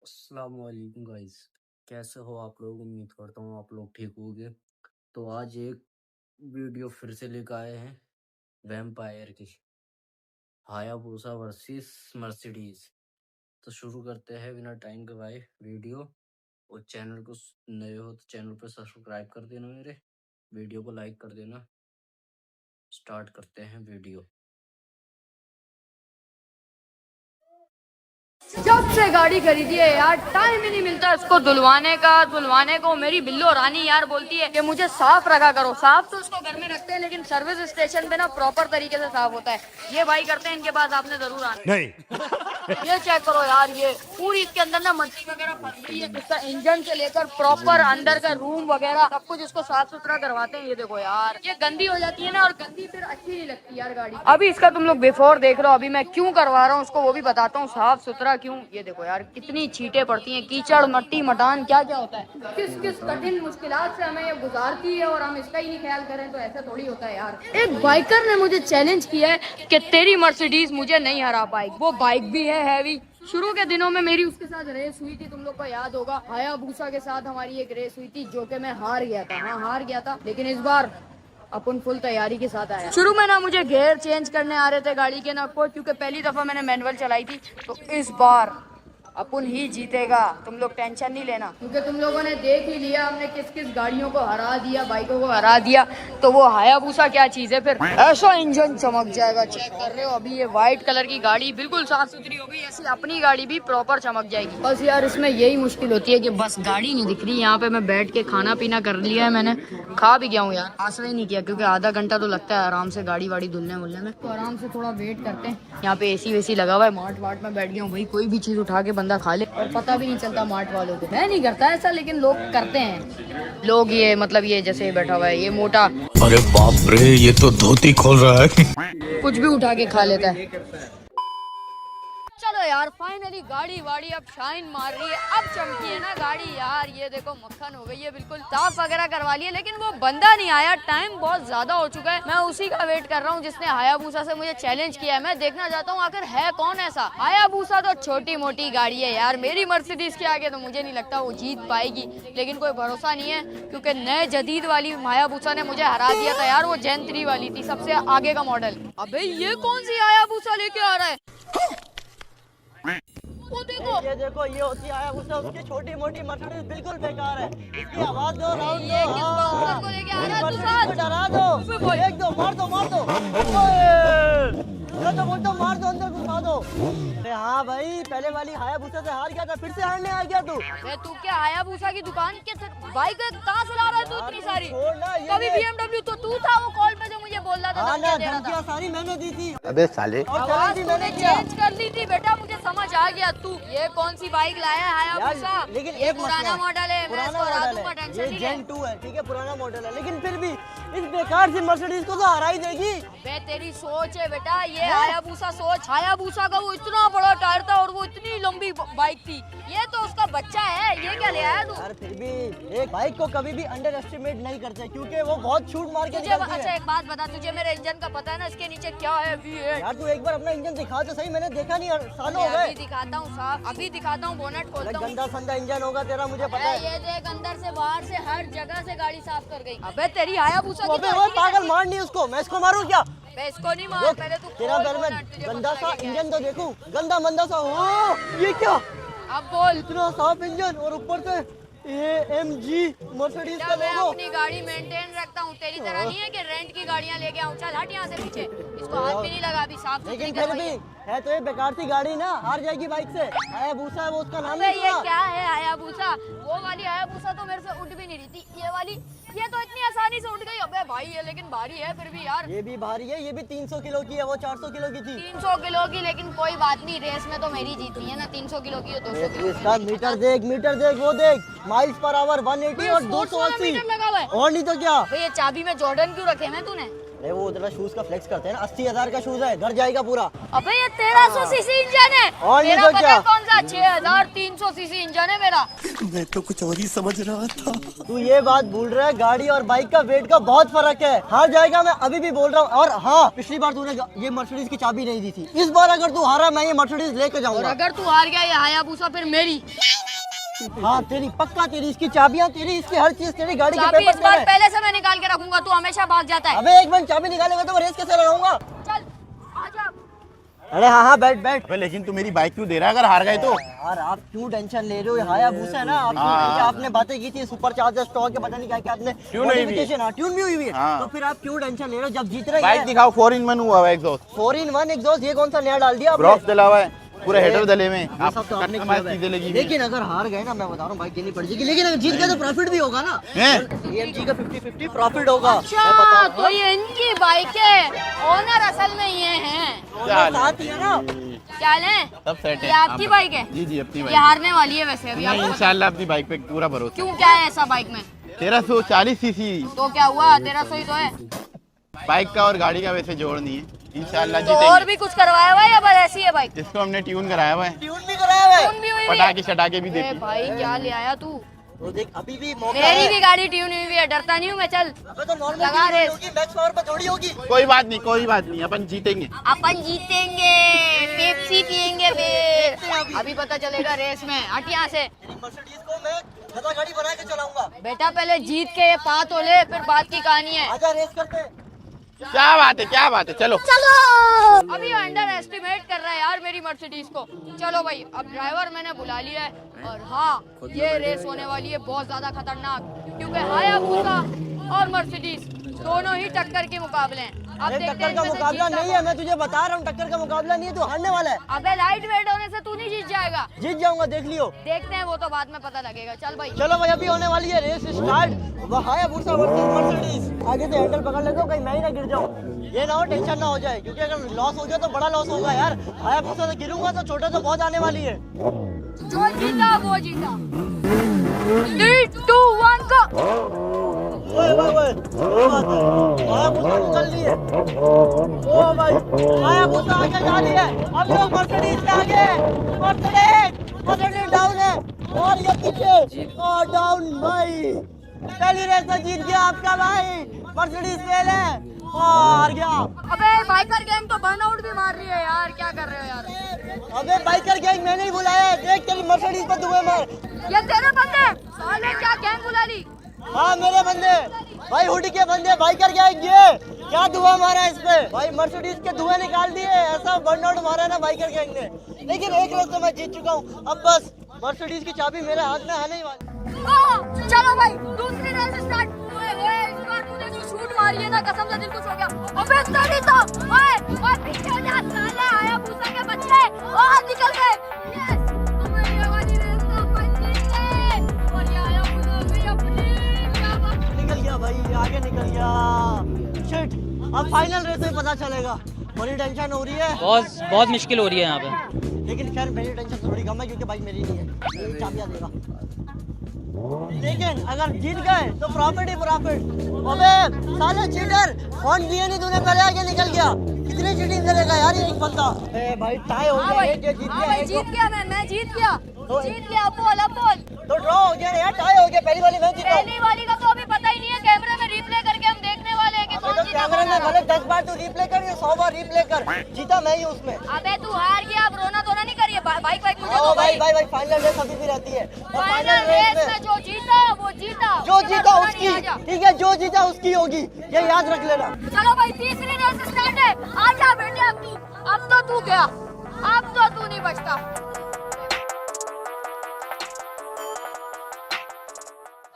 अस्सलाम वालेकुम गाइस। कैसे हो आप लोग? उम्मीद करता हूँ आप लोग ठीक होंगे। तो आज एक वीडियो फिर से लेकर आए हैं वैम्पायर की, हायाबुसा वर्सेस मर्सिडीज। तो शुरू करते हैं बिना टाइम गवाए वीडियो। और चैनल को नए हो तो चैनल पर सब्सक्राइब कर देना, मेरे वीडियो को लाइक कर देना। स्टार्ट करते हैं वीडियो। जब से गाड़ी खरीदी है यार टाइम ही नहीं मिलता इसको धुलवाने को। मेरी बिल्लो रानी यार बोलती है कि मुझे साफ रखा करो। साफ तो उसको घर में रखते हैं लेकिन सर्विस स्टेशन पे ना प्रॉपर तरीके से साफ होता है। ये भाई करते हैं, इनके पास आपने जरूर आना नहीं। ये चेक करो यार, ये पूरी इसके अंदर ना मट्टी वगैरह फंस गई है। इसका इंजन से लेकर प्रॉपर अंदर का रूम वगैरह सब कुछ इसको साफ सुथरा करवाते हैं। ये देखो यार, ये गंदी हो जाती है ना, और गंदी फिर अच्छी नहीं लगती यार गाड़ी। अभी इसका तुम लोग बिफोर देख रहे हो, अभी मैं क्यों करवा रहा हूँ उसको वो भी बताता हूँ साफ सुथरा क्यों। ये देखो यार कितनी छींटे पड़ती हैं, कीचड़ मट्टी मटान क्या क्या होता है, किस किस कठिन मुश्किलात से हमें ये गुजारती है और हम इसका ही नहीं ख्याल करें तो ऐसा थोड़ी होता है यार। एक बाइकर ने मुझे चैलेंज किया है कि तेरी मर्सिडीज मुझे नहीं हरा पाएगी। वो बाइक भी है हैवी। शुरू के दिनों में मेरी उसके साथ रेस हुई थी, तुम लोग को याद होगा। हायाबुसा के साथ हमारी एक रेस हुई थी जो कि मैं हार गया था। हाँ हार गया था, लेकिन इस बार अपन फुल तैयारी के साथ आया। शुरू में ना मुझे गियर चेंज करने आ रहे थे गाड़ी के ना कोई, क्योंकि पहली दफा मैंने मैनुअल चलाई थी। तो इस बार अपन ही जीतेगा, तुम लोग टेंशन नहीं लेना, क्योंकि तुम लोगों ने देख ही लिया हमने किस किस गाड़ियों को हरा दिया, बाइकों को हरा दिया। तो वो हायाबुसा क्या चीज है, फिर ऐसा इंजन चमक जाएगा। चेक कर रहे हो अभी ये व्हाइट कलर की गाड़ी बिल्कुल साफ सुथरी हो गई, ऐसी अपनी गाड़ी भी प्रॉपर चमक जाएगी। बस यार इसमें यही मुश्किल होती है कि बस गाड़ी नहीं दिख रही। यहाँ पे मैं बैठ के खाना पीना कर लिया है, मैंने खा भी गया हूँ यार, आसरा ही नहीं किया क्योंकि आधा घंटा तो लगता है आराम से गाड़ी वाड़ी धुलने मुलने में। तो आराम से थोड़ा वेट करते हैं। यहाँ पे एसी वेसी लगा हुआ है, मार्ट वार्ट में बैठ गया हूँ भाई, कोई भी चीज उठा के बंदा खा ले और पता भी नहीं चलता मार्ट वालों को। मैं नहीं करता ऐसा, लेकिन लोग करते हैं। लोग ये मतलब ये जैसे बैठा हुआ है ये मोटा, अरे बाप रे ये तो धोती खोल रहा है। कुछ भी उठा के खा लेता है। चलो यार फाइनली गाड़ी वाड़ी अब शाइन मार रही है, अब चमकी है ना गाड़ी यार। ये देखो मक्खन हो गई है, बिल्कुल साफ वगैरह करवा लिया, लेकिन वो बंदा नहीं आया। टाइम बहुत ज्यादा हो चुका है, मैं उसी का वेट कर रहा हूँ जिसने हायाबुसा से मुझे चैलेंज किया है। मैं देखना चाहता हूँ आखिर है कौन ऐसा। हायाबुसा तो छोटी मोटी गाड़ी है यार, मेरी मर्सिडीज के आगे तो मुझे नहीं लगता वो जीत पाएगी। लेकिन कोई भरोसा नहीं है क्योंकि नए जदीद वाली हायाबुसा ने मुझे हरा दिया था यार। वो जेन 3 वाली थी, सबसे आगे का मॉडल। अबे ये कौन सी हायाबुसा लेके आ रहा है? वो देखो, ये होती है हायाबुसा, उसकी छोटी मोटी मर्सिडीज बिल्कुल बेकार है। इसकी आवाज दो, राउंड ये किस बॉक्सर को लेके आ रहा है तू साथ? डरा दो, एक दो मार दो मार दो, तो बोलता मार दो, अंदर घुसा दो। अरे हाँ भाई, पहले वाली हायाबुसा से हार गया था, फिर से हारने आ गया तू। तू क्या हायाबुसा की दुकान के बाइक कहाँ से ला रहा है तू इतनी सारी? कभी BMW तो तू था वो कॉल पे जो मुझे बोल रहा था, धमकियाँ सारी मैंने दी थी। अबे साले आवाज तूने चेंज कर ली थी बेटा, मुझे समझ आ गया। तू ये कौन सी बाइक लाया है हायाबुसा? लेकिन ये एक पुराना मॉडल है, मैं इसको हरा दूंगा, ये टेंशन नहीं जेन ले। 2 है, ठीक है पुराना मॉडल है, लेकिन फिर भी इस बेकार सी मर्सिडीज को तो हरा ही देगी। बे तेरी सोच है बेटा, ये हायाबुसा सोच। हायाबुसा का वो इतना बड़ा टायर था और वो इतनी लंबी बाइक थी, ये तो उसका बच्चा है। ये क्या ले आया तू? यार फिर भी एक बाइक को कभी भी अंडर एस्टिमेट नहीं करते, क्योंकि वो बहुत छूट मार के निकलती है। अच्छा एक बात बता, तुझे मेरे इंजन का पता है ना, इसके नीचे क्या है? V8। यार तू एक बार अपना इंजन दिखा तो सही, मैंने देखा नहीं, सालों हो अभी गए। दिखाता हूँ साफ, अभी दिखाता हूँ, बोनट खोलता हूँ। गंदा संदा इंजन होगा तेरा, मुझे पता है। ये देख अंदर से बाहर से हर जगह से गाड़ी साफ कर गई। अबे तेरी हायाबुसा की अबे वो पागल, मार नहीं उसको, मैं इसको मारूं क्या? मैं इसको नहीं मार, पहले तू तेरा खोल घर में बोनट, तुझे गंदा पता सा है क्या? इंजन तो देखूं, गंदा मंदा सा। ओ ये क्या, अब बोल। इतना साफ इंजन और ऊपर से AMG मर्सिडीज का मैं लोगो। अपनी गाड़ी मेंटेन रखता हूँ, तेरी तरह नहीं है कि रेंट की गाड़ियाँ लेके आऊँ। चल हट यहाँ से पीछे, इसको हाथ भी नहीं लगा, अभी साफ सुथरी लेकिन फिर करवाई भी है। है तो ये बेकार सी गाड़ी ना, हार जाएगी बाइक से। हायाबुसा है वो, उसका नाम अबे नहीं ये सुना? क्या है हायाबुसा? वो वाली हायाबुसा तो मेरे से उठ भी नहीं रही थी, ये वाली ये तो इतनी आसानी से उठ गई। अबे भाई ये लेकिन भारी है फिर भी यार। ये भी भारी है, ये भी 300 किलो की है, वो 400 किलो की थी। 300 किलो की, लेकिन कोई बात नहीं, रेस में तो मेरी जीतनी है ना। 300 किलो की हो, 200 किलो इसका मीटर देख, वो देख, माइल्स पर आवर 180 और 280 मीटर लगा हुआ है। और नहीं तो क्या। भाई ये चाबी में जॉर्डन क्यों रखे हैं तूने? अरे वो जरा शूज का फ्लेक्स करते हैं ना, 80,000 का शूज है, घर जाएगा पूरा। अबे ये 1300 सीसी इंजन है। और नहीं मेरा तो पता क्या? है कौन सा? 6300 सीसी इंजन है मेरा। मैं तो कुछ और ही समझ रहा था। तू ये बात भूल रहा है, गाड़ी और बाइक का वेट का बहुत फर्क है। हार जाएगा, मैं अभी भी बोल रहा हूँ। और हाँ, पिछली बार तूने ये मर्सिडीज की चाबी नहीं दी थी, इस बार अगर तू हारा मैं ये मर्सिडीज लेके और जाऊंगा। अगर तू हार गया ये हायाबुसा फिर मेरी। हाँ तेरी, पक्का तेरी, इसकी चाबियां तेरी, इसकी हर चीज तेरी, गाड़ी के चाबी पेपर इस बार तेरे। पहले से मैं निकाल के रखूंगा, तू हमेशा भाग जाता है। अबे एक मिनट, चाबी निकालेगा तो मैं रेस कैसे लगाऊंगा? चल आजा। अरे हाँ बैठ बैठ। अबे लेकिन तू मेरी बाइक क्यों दे रहा है अगर हार गए तो? यार आप क्यों टेंशन ले रहे हो? हायाबुसा है ना, आपने बातें की थी सुपर चार्जर स्टॉक के, पता नहीं क्या क्या आपने ट्यून हुई भी है। मॉडिफिकेशन, ट्यून भी हुई है। हाँ। तो फिर आप क्यों टेंशन ले रहे हो जब जीत रहे बाइक हैं? दिखाओ, 4-in-1 हुआ हुआ एग्जॉस्ट, 4-in-1 एग्जॉस्ट, ये कौन सा नया डाल दिया आपने? ब्रॉक्स डला हुआ है, पूरे हेडर डले में, ये आप सब तो आपने कस्टमाइज किया है। चीजें लगी हुई हैं। लेकिन अगर हार गए ना, मैं बता रहा हूँ बाइक देनी पड़ जाएगी, लेकिन अगर जीत गए तो प्रॉफिट भी होगा ना। हैं? AMG का 50-50 प्रॉफिट होगा। अच्छा तो ये इनकी बाइक है, ओनर असल में ये हैं। क्या हाल है? साथ ही है ना। क्या लें? सब सेट है। ये आपकी आप बाइक है? जी जी अपनी ये बाइक। हारने वाली है वैसे अभी नहीं आपको। इंशाल्लाह अपनी बाइक पे पूरा भरोसा। क्यों, क्या है ऐसा बाइक में? 1340 सीसी तो क्या हुआ, 1300 ही तो है। बाइक का और गाड़ी का वैसे जोड़ नहीं है, इंशाल्लाह तो और जीतेंगे। भी कुछ करवाया हुआ है या बस ऐसी है बाइक? इसको हमने ट्यून कराया हुआ है, ट्यून भी कराया हुआ है। ट्यून भी हुई हुई है? पटाखे शटाके भी अरे देती। भाई क्या ले आया तू? तो देख अभी भी मौका मेरी है। भी गाड़ी ट्यून हुई हुई है, डरता नहीं हूँ मैं। चल अबे तो नॉर्मल लगा रेस। होगी, मैक्स पावर पे थोड़ी होगी। कोई बात नहीं, कोई बात नहीं, अपन जीतेंगे। अपन जीतेंगे, पेप्सी पियेंगे फिर, अभी पता चलेगा रेस में। हट यहाँ से मेरी मर्सिडीज को मैं खतरा गाड़ी बना के चलाऊंगा। बेटा, पहले जीत के ये पा तो ले, फिर बात की कहानी है। आजा रेस करते हैं। क्या बात है, क्या बात है, चलो। चलो अभी अंडर एस्टिमेट कर रहा है यार मेरी मर्सिडीज को। चलो भाई, अब ड्राइवर मैंने बुला लिया है, और हाँ ये रेस होने वाली है बहुत ज्यादा खतरनाक, क्योंकि हायाबुसा और मर्सिडीज दोनों ही टक्कर के मुकाबले हैं। अब अरे देखते हैं टक्कर का इनमें से मुकाबला जीतता नहीं है, मैं तुझे बता रहा हूँ, टक्कर का मुकाबला नहीं है, तू हारने वाला है। अबे लाइट वेट होने से तू नहीं जीत जाएगा। जीत जाऊंगा, देख लियो। देखते हैं, वो तो बाद में पता लगेगा। चल भाई चलो भाई, अभी होने वाली है रेस स्टार्ट। वो हायाबुसा वर्सेस मर्सिडीज। आगे से हैंडल पकड़ लेता हूँ, कहीं मैं ही ना गिर जाऊँ। ये ना हो, टेंशन ना हो जाए, क्योंकि अगर लॉस हो जाए तो बड़ा लॉस होगा यार। हायाबुसा से गिरूंगा तो छोटे तो बहुत आने वाली है। जो जीता वो जीता। 3, 2, 1 go। ओए ओए ओए, क्या बात है? हायाबुसा निकल ली है। ओ भाई, हायाबुसा आगे जा रही है। अब लोग मर्सिडीज के आगे। मर्सिडीज डाउन है, और ये पीछे और डाउन भाई। पहली रेस तो जीत गया आपका भाई, मर्सिडीज फेल है और हार गया। अबे बाइकर गैंग तो बर्नआउट भी मार रही है यार, क्या कर रहे हो यार? अबे बाइकर गैंग मैंने ही बुलाया है, देख तेरी मर्सिडीज पे धुएं मार। ये तेरे बंदे साले, क्या गैंग बुला ली? हाँ मेरे बंदे भाई, हुडी के बंदे, बाइकर गैंग। ये क्या धुआं मारा है इस पे भाई, मर्सिडीज के धुएं निकाल दिए, ऐसा बर्नआउट मारा है ना बाइकर गैंग ने। लेकिन एक रेस तो मैं जीत चुका हूँ, अब बस मर्सिडीज की चाबी मेरे हाथ में आने ही वाली। चलो भाई, दूसरी रेस स्टार्ट। ओए ओए, इस बार तूने जो शूट मारी है ना, कसम से दिल खुश हो गया। अबे तेरी तो, ओए ओए पीछे हो जा साले, हायाबुसा के बच्चे, और निकल गए। यस, हमारी ये वाली रेस तो अपन जीत गए, और ये हायाबुसा भी अपनी, क्या बात। निकल गया भाई, आगे निकल गया। शिट, अब फाइनल रेस में पता चलेगा। बड़ी टेंशन हो रही है, बहुत मुश्किल हो रही है यहाँ पे। लेकिन खैर मेरी टेंशन थोड़ी कम है, क्योंकि बाइक मेरी नहीं है, ये चाबियां देगा। लेकिन अगर जीत गए तो प्रॉफिट ही प्रॉफिट। अबे साले चीटर, फोन दिए नहीं तूने, पहले आगे निकल गया। कितनी चीटिंग करेगा यार ये एक बंदा। ए भाई टाई हो हाँ गया, भाई, एक ये जीत हाँ गया, भाई एक जीत गया, मैं जीत गया, जीत गया। अब बोल। तो ड्रॉ हो गया यार, टाई हो गया। पहली वाली मैं जीता। पहली वाली का तो अभी पता ही नहीं है, कैमरे में रिप्ले करके हम देखने वाले हैं कि अबे कौन तो जीता कैमरे कौन में हारा। भले 10 बार तू रिप्ले कर या 100 बार रिप्ले कर, जीता मैं ही उसमें। अबे तू हार गया, अब रोना धोना नहीं करिए। बाइक मुझे ओ दो भाई भाई भाई, फाइनल रेस अभी भी रहती है, और फाइनल रेस में जो जीता वो जीता, जो बिना जीता रोना उसकी, नहीं, आजा। ठीक है, जो जीता उसकी होगी, ये याद रख लेना। चलो भाई, तीसरी रेस स्टार्ट है। आजा बेटे, अब तो तू गया, अब तो तू नहीं बचता।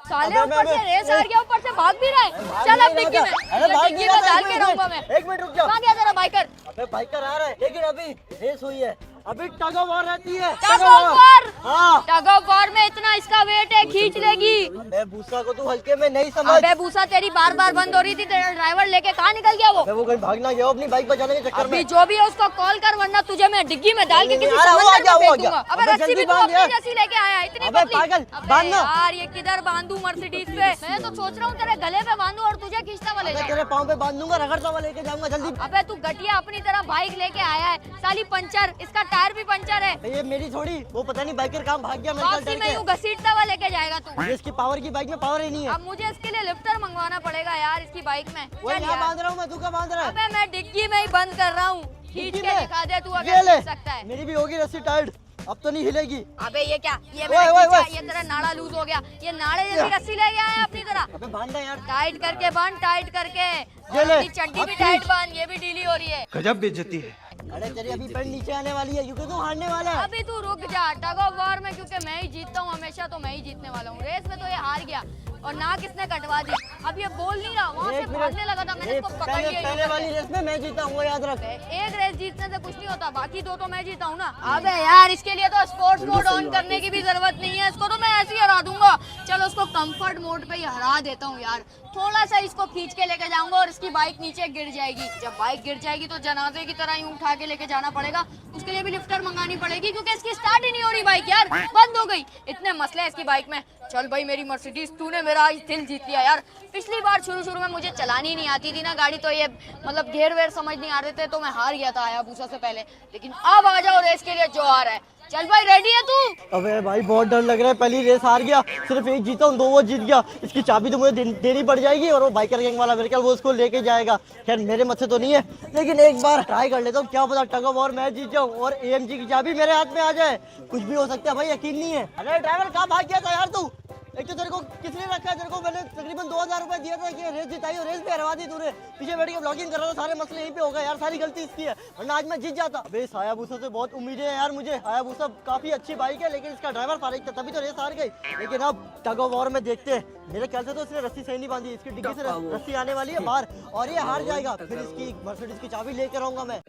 साले अबे, ऊपर से अबे, रेस हार गया, ऊपर से भाग भी रहा है। चल अब डिक्की में, अरे भाग डिक्की नहीं में रहा था, डाल के रहूंगा मैं। एक मिनट रुक जा। कहाँ गया तेरा बाइकर? अबे बाइकर आ रहा है, लेकिन अभी रेस हुई है, अभी टग ऑफ वॉर रहती है। Tug of war? हाँ, टग ऑफ वॉर में इतना इसका वेट है, खींच लेगी। अबे भूसा को तू हल्के में नहीं समझ। अबे भूसा, तेरी बार बार बंद हो रही थी, तेरा ड्राइवर लेके कहाँ निकल गया वो? अबे वो कहीं भागना गया हो अपनी बाइक बचाने के चक्कर अभी में। जो भी है उसको कॉल कर, वरना तुझे मैं डिग्गी में डाल के नहीं, किसी नहीं, वो आ समंदर गया, में वो आ फेंक गया। दूंगा। अबे अबे रस्सी जल्दी भी तू बांध अपनी यार। जैसी लेके आया, इतनी अबे पतली। पागल, अबे बांध ना। यार ये किधर बांधू मर्सिडीज पे? मैं तो सोच रहा हूँ तेरे गले पे बांधू और तुझे खींचता हुआ ले मैं जाऊँ। तेरे पाँव पे बांध दूंगा, रगड़ता हुआ लेके जाऊंगा जल्दी। अबे तू घटिया अपनी तरह बाइक लेके आया है, साली पंचर, इसका टायर भी पंचर है। ये मेरी थोड़ी, वो पता नहीं बाइकर काम भाग गया मेरे वापसी डर में यूँ के। घसीटता हुआ लेके जाएगा तू। ये इसकी पावर की बाइक में पावर ही नहीं है। अब मुझे इसके लिए लिफ्टर मंगवाना पड़ेगा यार, इसकी बाइक में। वो चल यहाँ यार। बांध रहा हूँ मैं, तू क्या बांध रहा है? अबे मैं डिग्गी में ही बंद कर रहा हूँ, खींच डिग्गी के में? दिखा दे तू ये अगर ले, खींच सकता है। मेरी भी होगी रस्सी टाइट। अब तो नहीं हिलेगी। अबे ये क्या, ये ओए, मेरा ओए, खींचा, ओए। ये तेरा नाड़ा लूज हो गया। ये नाड़े जैसी रस्सी ले गया है अपनी तरह। अबे बांध यार। टाइट करके बांध, टाइट करके। ये और ले, अपनी चड्डी अब भी खींच। टाइट बांध, ये भी ढीली हो रही है। गजब बेइज्जती है। अरे तेरी अभी पैंट नीचे आने वाली है क्योंकि तू हारने वाला है। अभी तू रुक जा, टग ऑफ वॉर में क्योंकि मैं ही जीतता हूँ हमेशा, तो मैं ही जीतने वाला हूँ। रेस में तो ये हार गया और नाक इसने कटवा दी। अब ये बोल नहीं रहा, वहाँ से एक मिनट, भागने लगा था, मैंने इसको पकड़ लिया। पहले वाली रेस में मैं जीता हूँ, वो याद रख। एक रेस जीतने से कुछ नहीं होता, बाकी दो तो मैं जीता हूँ ना। अबे यार इसके लिए तो स्पोर्ट्स मोड ऑन करने की भी जरूरत नहीं है, इसको तो मैं ऐसे ही हरा दूंगा। चलो उसको कंफर्ट मोड पे ही हरा देता हूँ यार। थोड़ा सा इसको खींच के लेके जाऊंगा और इसकी बाइक नीचे गिर जाएगी। जब बाइक गिर जाएगी तो जनाजे की तरह यूं उठा के लेके जाना पड़ेगा। उसके लिए भी लिफ्टर मंगानी पड़ेगी क्योंकि इसकी स्टार्ट ही नहीं हो रही बाइक यार, बंद हो गई। इतने मसले हैं इसकी बाइक में। चल भाई मेरी मर्सिडीज, तूने मेरा आज दिल जीत लिया यार। पिछली बार शुरू में मुझे चलानी नहीं आती थी ना गाड़ी, तो ये मतलब घेर वेर समझ नहीं आ रहे थे, तो मैं हार गया था हायाबुसा से पहले। लेकिन अब आ जाओ रेस के लिए जो आ रहा है। चल भाई रेडी है तू? अबे भाई बहुत डर लग रहा है, पहली रेस हार गया, सिर्फ एक जीता हूँ, 2 वो जीत गया। इसकी चाबी तो मुझे देनी पड़ जाएगी और वो बाइकर गैंग वाला मेरे ख्याल वो उसको लेके जाएगा। खैर मेरे मत से तो नहीं है, लेकिन एक बार ट्राई कर लेता हूँ, क्या पता टग ऑफ वॉर मैं जीत जाऊँ और AMG की चाबी मेरे हाथ में आ जाए। कुछ भी हो सकता है भाई, यकीन नहीं है। अरे ड्राइवर कहाँ भाग गया था यार तू? एक तो तेरे को किसने रखा है? तेरे को मैंने तकरीबन 2000 रुपए दिया था कि रेस जिताई और रेस भी हरवा दी तूने। पीछे बैठ के ब्लॉगिंग कर रहा था, सारे मसले यहीं पे हो गए यार, सारी गलती इसकी है, वरना आज मैं जीत जाता। अबे इस हायाबुसा से बहुत उम्मीदें हैं यार मुझे। हायाबुसा काफी अच्छी बाइक है, लेकिन इसका ड्राइवर फारिग था, तभी तो रेस हार गई। लेकिन अब टग ऑफ वॉर में देखते हैं। मेरे ख्याल से तो इसने रस्सी सही नहीं बांधी, इसकी डिग्गी से रस्सी आने वाली है बाहर और ये हार जाएगा। फिर इसकी मर्सिडीज की चाबी लेकर आऊंगा मैं।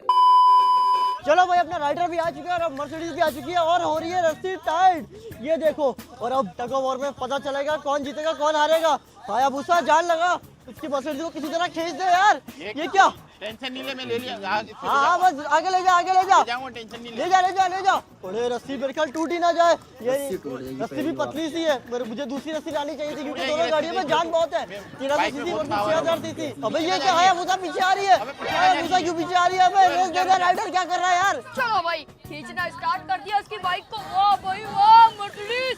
चलो भाई अपना राइडर भी आ चुका है और अब मर्सिडीज भी आ चुकी है और हो रही है रस्सी टाइट, ये देखो। और अब टग ऑफ वॉर में पता चलेगा कौन जीतेगा कौन हारेगा। हायाबुसा जान लगा, इसकी मर्सिडीज को किसी तरह खींच दे यार। ये क्या? टेंशन नहीं ले, मैं ले लिया। हाँ बस आगे ले जा, आगे ले जा, टेंशन नहीं ले जा ले जा ले जा। थोड़े रस्सी मेरे ख्याल टूट ही ना जाए, ये रस्सी भी पतली सी है। मुझे दूसरी रस्सी लानी चाहिए थी क्योंकि दोनों गाड़ियों में जान बहुत है। 1300 सीसी और 6000 सीसी। अबे ये क्या है? हायाबुसा पीछे आ रही है, हायाबुसा क्यों पीछे आ रही है? रेस दे रहा राइडर, क्या कर रहा है यार? चलो भाई खींचना स्टार्ट कर दिया उसकी बाइक को। वाह भाई वाह मर्सिडीज,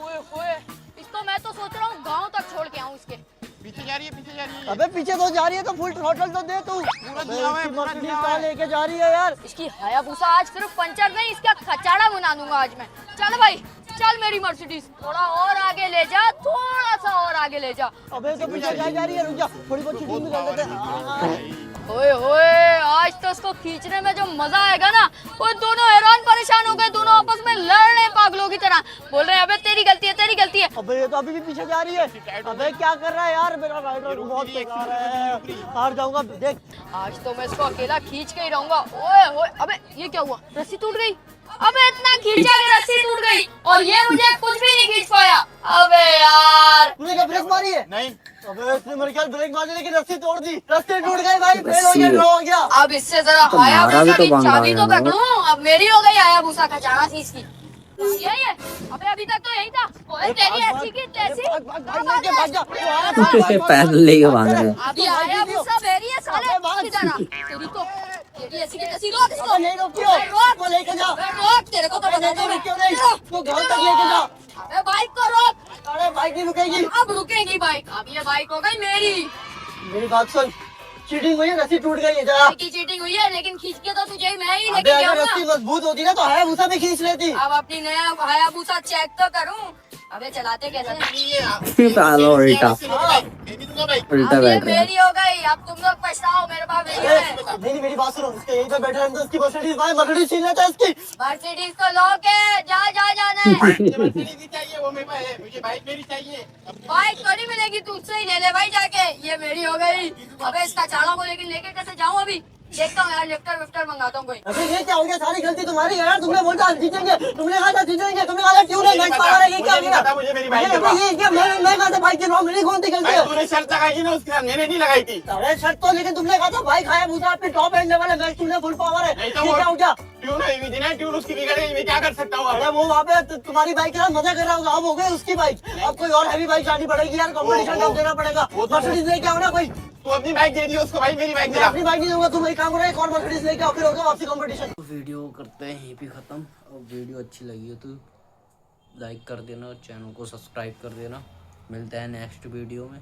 ओए होए। इसको मैं तो सोच रहा हूँ गांव तक छोड़ के आऊँ इसके। पीछे जा रही है, पीछे जा रही है। अबे पीछे तो जा रही है तो फुल थ्रॉटल तो दे तू। मर्सिडीज कहाँ लेके जा रही है यार? इसकी हायाबुसा आज सिर्फ पंचर नहीं, इसका खचाड़ा बना दूंगा आज मैं। चल भाई चल मेरी मर्सिडीज, थोड़ा और आगे ले जा, थोड़ा सा और आगे ले जा। अबे तो पीछे जा रही है, रुक जा, थोड़ी बहुत चीटिंग भी कर लेते हैं। ओए होए, आज तो इसको खींचने में जो मजा आएगा ना, वो दोनों हैरान परेशान हो गए, दोनों आपस में लड़ रहे पागलों की तरह, बोल रहे हैं अबे तेरी गलती है, तेरी गलती है। अबे ये तो अभी भी पीछे जा रही है। अबे क्या कर रहा है यार? मेरा राइडर बहुत बेकार है, हार जाऊंगा देख। आज तो मैं इसको अकेला खींच के ही रहूंगा। ओए होए, अबे ये क्या हुआ? रस्सी टूट गई। अबे इतना खींचा कि रस्सी टूट गई और ये मुझे कुछ भी नहीं खींच पाया। अबे यार तूने क्या ब्रेक मारी है? नहीं। अबे इसने मेरे ख्याल ब्रेक मारी लेकिन रस्सी तोड़ दी, रस्सी टूट गई भाई, फेल हो गया, ड्रॉ हो गया। अब इससे जरा हायाबुसा की चाबी तो पकड़ूं। अब मेरी हो गई हायाबुसा खचाना सी इसकी। ये अबे अभी तक तो यही था। ओए तेरी ऐसी की तैसी। पैदल लेके भाग रहे हैं। अभी हायाबुसा मेरी है साले की तरह। तेरी तो तेरी ऐसी की तैसी। रोक इसको। नहीं रोकियो, रोक वो लेके जा। रोक, तेरे को तो बताता हूं मैं। क्यों नहीं? तू घर तक लेके जा। अबे बाइक को रोक। अरे बाइक नहीं रुकेगी। अब रुकेगी बाइक। अब ये बाइक हो गई मेरी। मेरी बात सुन, चीटिंग हुई है, रस्सी टूट गई है जरा। की चीटिंग हुई है, लेकिन खींच के तो तुझे ही मैं ही अबे लेके अगर जाऊंगा। रस्सी मजबूत होती ना तो हायाबुसा भी खींच लेती। अब अपनी नया हायाबुसा चेक तो करूं। अबे चलाते कैसे? पालो उल्टा उल्टा अब ये बैठ रहे हैं। मेरी हो गई। अब तुम लोग पछताओ, मेरे पास नहीं है। नहीं मेरी बात सुनो, इसके यहीं पे बैठे रहने दो, इसकी मर्सिडीज भाई, मर्सिडीज छीन लेता है इसकी। मर्सिडीज को लो के जा जाना है। मुझे चाहिए, वो मेरे पास है, मुझे बाइक मेरी चाहिए। बाइक तो नहीं मिलेगी, तुझसे ही ले ले भाई जाके। ये मेरी हो गई। अबे इसका चाड़ा को लेकिन लेके कैसे जाऊं? अभी देखता हूँ यार, लिफ्टर विफ्टर मंगाता हूँ कोई। अबे ये क्या हो गया? सारी गलती तुम्हारी है यार, तुमने बोला जीतेंगे, तुमने कहा था जीतेंगे, तुमने कहा था क्यों नहीं मैच पावर है, ये क्या हो गया? मुझे मेरी बाइक ये क्या? मैं कहा था बाइक की मेरी कौन सी गलती है? तूने शर्त लगाई थी ना उसके साथ, मैंने नहीं लगाई थी। अरे शर्त तो, लेकिन तुमने कहा था बाइक हायाबुसा आपकी टॉप एंड लेवल है, मैच तुमने फुल पावर है, नहीं ये तो क्या हो गया? ट्यून हुई थी ना, ट्यून उसकी बिगड़ गई, मैं क्या कर सकता हूँ? अरे वो वहाँ पे तुम्हारी बाइक के साथ मजा कर रहा होगा, अब हो गई उसकी बाइक, अब कोई और हैवी बाइक लानी पड़ेगी यार, कंपटीशन का देना पड़ेगा। मर्सिडीज लेके आओ ना कोई। तू अपनी बाइक दे दी उसको भाई, मेरी बाइक मैं दे। अपनी बाइक नहीं दूंगा, तुम एक काम करो, एक और मर्सिडीज लेके आओ, फिर होगा वापसी कंपटीशन। वीडियो करते हैं यहीं पे ख़त्म। और वीडियो अच्छी लगी हो तो लाइक कर देना और चैनल को सब्सक्राइब कर देना। मिलते हैं नेक्स्ट वीडियो में।